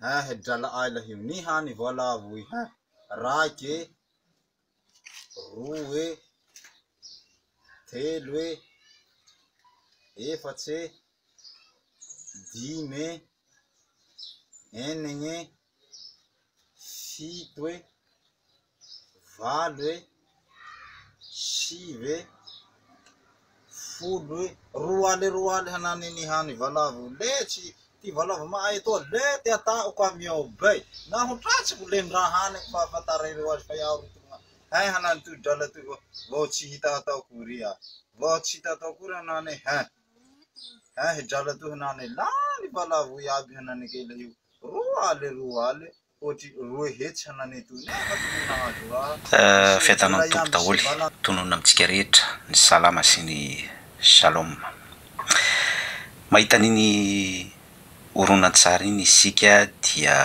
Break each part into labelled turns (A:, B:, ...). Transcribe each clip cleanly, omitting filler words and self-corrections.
A: Drala aila himni hani vola vui rake roe teloe efatse dime enigny fitoe valoe sive foloe roale hananiny hany valavo letsy ty valavo mahay to le ty ataoko amiao bay na hotratsy ko le ndra hany fa fatarero azy fa iaho hay hanany ty drala ty vao tsy hita atao koria vao tsy hita atao kory hanany hay drala ty hanany lany valavo iaby hanany kely io roale ohatry roe hetsy hanany to
B: fiatanao tompo daholy tonona amitsika rehetra ny salama sy ny shalom mahita niny oronan-tsara iny isika dia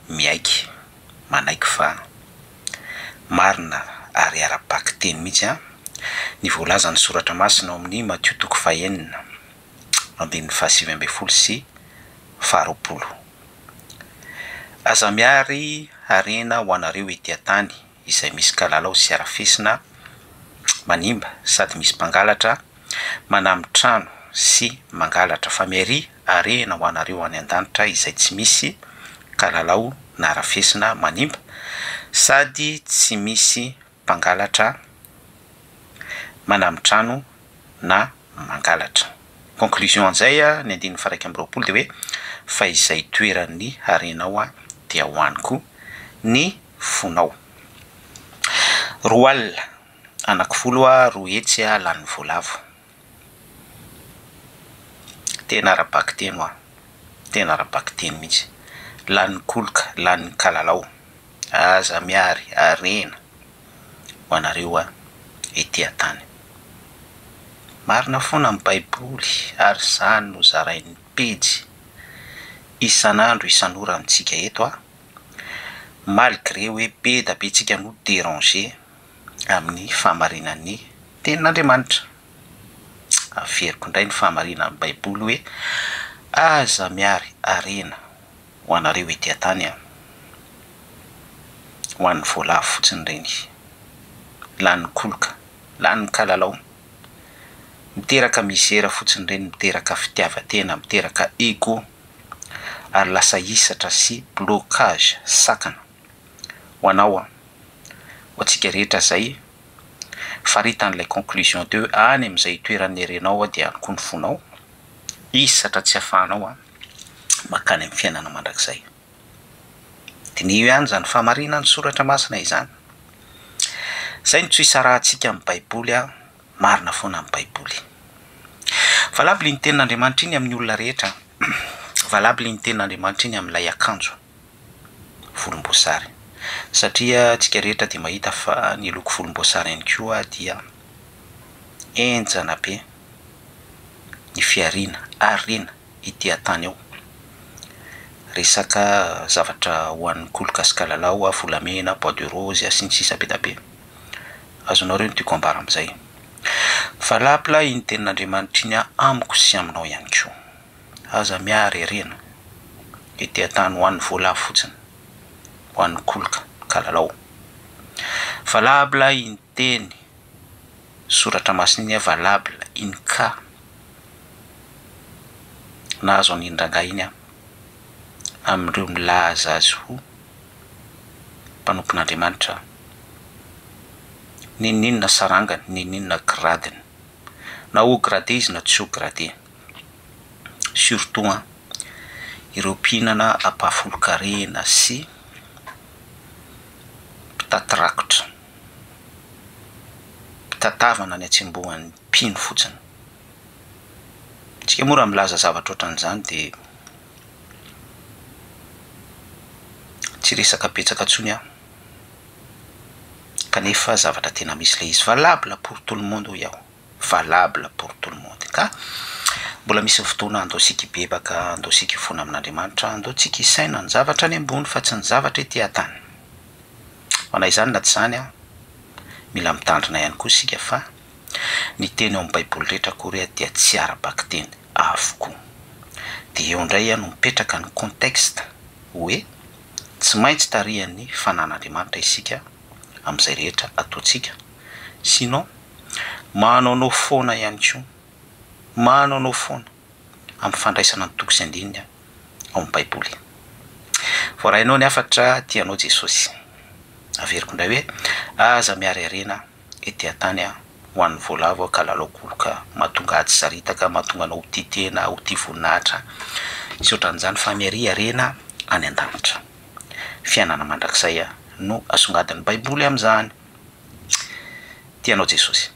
B: miaiky manaiky fa marina ary ara-baky teny mihitsy ny voalaza ny soratra masina ao amin'ny Matthieu toko fahaenina andininy fahasivy amby folo sy faharoapolo aza miary harena ho anareo ety an-tany izay misy kalalao sy arafesina manimba sady misy mpangalatra manamby trano sy mangalatra fa miary harena ho anareo any an-danitra izay tsy misy kalalao na arafesina manimba sady tsy misy mpangalatra manamby trano na mangalatra. Conclusion an'izay ny andininy faraiky amby roapolo dia hoe fa izay toeran'ny harenao dia hoaniko ny fonao. Roa alina anankifolo roa hetsy lany voalavo. Tena ara-baky teny tena ara-baky teny mihitsy. Lany koloka, lany kalalao. Aza miary harena ho anareo ety an-tany. Marina foana amin'ny Baiboly ary izany no zarain'ny pejy isan'andro isan'ora amintsika eto malgré hoe be da be tsika no déranger amin'ny fahamarinan'ny tenin'Andriamanitra. Averiko indray ny fahamarinan'ny Baiboly hoe aza miary harena ho anareo ety an-tany ho an'ny voalavo fotsiny reny, lany koloka, lany kalalao, miteraka mizera fotsiny reny, miteraka fitiavatena, miteraka ego ary lasa hisatra sy blocage sakana ho anao ho antsika rehetra zay faritan'ilay conclusion teo any amin'izay toeran'ny herenao dia any koa ny fonao hisatra tsy ahafahanao makany amin'ny fiainana mandrakizay. Dinio ihany zany fahamarinan'ny soratra masina izany. Zay ny tsoisa rahantsika amin'ny Baiboly marina foana amin'ny Baiboly. Valably ny tenin'Andriamanitra iny amin'ny olona rehetra. Valably ny tenin'Andriamanitra iny amin'ilay akanjo volomboasary. Satria tsika rehetra dia mahita fa ny loko volomboasary ihany koa dia enjana be ny fiarina, harena ity an-tany ao. Resaka zavatra ho an'ny koloka sy kalalao, volamena, bois de rose, sy ny sisa be da be. Azonareo ny tiako ambara amin'izay. Valabla iny tenin'Andriamanitra iny amiko sy aminao ihany koa. Aza miary harena ety an-tany ho an'ny voalavo fotsiny, ho an'ny koloka, kalalao. Valabla iny teny soratra masina iny valabla iny ka nahazo an'indrangah iny amin'ireo milaza azy ho mpanompon'Andriamanitra ninona sarangany, ninona gradiny, na ho gradé izy na tsy ho gradé. Surtout ireo mpihinana ampahafolo-karena sy mpitatirakitra, mpitatavana ny atsembohan'ny mpino fotsiny. Tsika mora milaza zavatra ohatran'izany dia tsy resaka betsaka ntsony kanefa zavatra tena misy le izy. Valable pour tout le monde iaho, valable pour tout le monde. Ka mbola misy fotoana andao sika bebaka, andao sika ifona amin'Andriamanitra, andao tsika isaina ny zavatra any ambony fa tsy ny zavatra ety an-tany. Hoanay izany na tsy izany mila mitandrina ihany koa sika fa ny teny ao amin'ny Baiboly rehetra koa dia tsy ara-baky teny avokoa. Dia eo indray no mipetraka ny contexte hoe tsy maintsy tarihan'ny fanan'Andriamanitra isika amin'izay rehetra ataontsika, sinon manaonao foana ihany koa, manaonao foana amin'ny fandraisana ny toko sy andinina ao amin'ny baiboly. Voarahinao ny afatra tianao Jesosy, averiko indray hoe aza miary arena ety antany ho an'ny voalavo ka lalaokoloka mahatonga ady saritaka, mahatonga anao ho titena, ho tia voninahitra sy ohatran'izany, fa miary arena any an-danitra. Fiainana mandrakizay no asongadin'ny baiboly amin'izany. Tianao Jesosy.